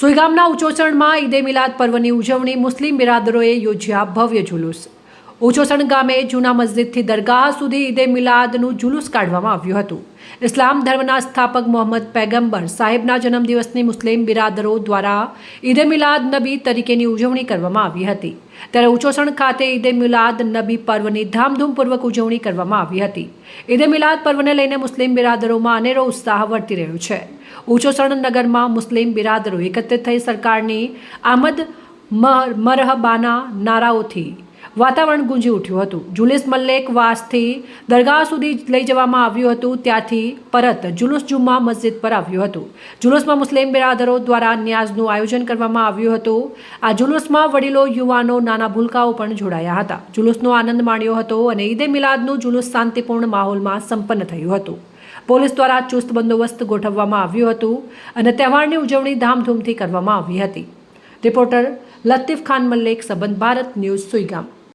સુઈગામના ઉચોસણમાં ઈદે મિલાદ પર્વની ઉજવણી મુસ્લિમ બિરાદરોએ યોજ્યા ભવ્ય જુલુસ। ઉચોસણ ગામે જૂના મસ્જિદથી દરગાહ સુધી ઈદે મિલાદનું જુલુસ કાઢવામાં આવ્યું હતું। ઇસ્લામ ધર્મના સ્થાપક મોહમ્મદ પૈગંબર સાહેબના જન્મદિવસની મુસ્લિમ બિરાદરો દ્વારા ઈદે મિલાદ નબી તરીકેની ઉજવણી કરવામાં આવી હતી। ત્યારે ઉચોસણ ખાતે ઈદે મિલાદ નબી પર્વની ધામધૂમપૂર્વક ઉજવણી કરવામાં આવી હતી। ઈદે મિલાદ પર્વને લઈને મુસ્લિમ બિરાદરોમાં અનેરો ઉત્સાહ વર્તી રહ્યો છે। ઉચોસણ નગરમાં મુસ્લિમ બિરાદરો એકત્રિત થઈ સરકારની આમદ મરહબાના નારાઓથી વાતાવરણ ગુંજી ઉઠ્યું હતું। જુલુસ મલ્લેક વાસથી દરગાહ સુધી લઈ જવામાં આવ્યું હતું। ત્યાંથી પરત જુલુસ જુમ્મા મસ્જિદ પર આવ્યું હતું। જુલુસમાં મુસ્લિમ બિરાદરો દ્વારા ન્યાઝનું આયોજન કરવામાં આવ્યું હતું। આ જુલુસમાં વડીલો, યુવાનો, નાના ભૂલકાઓ પણ જોડાયા હતા। જુલુસનો આનંદ માણ્યો હતો અને ઈદે મિલાદનું જુલુસ શાંતિપૂર્ણ માહોલમાં સંપન્ન થયું હતું। પોલીસ દ્વારા ચુસ્ત બંદોબસ્ત ગોઠવવામાં આવ્યું હતું અને તહેવારની ઉજવણી ધામધૂમથી કરવામાં આવી હતી। રિપોર્ટર લતીફ ખાન મલ્લિક, સંબંધ ભારત ન્યૂઝ, સુઈગામ।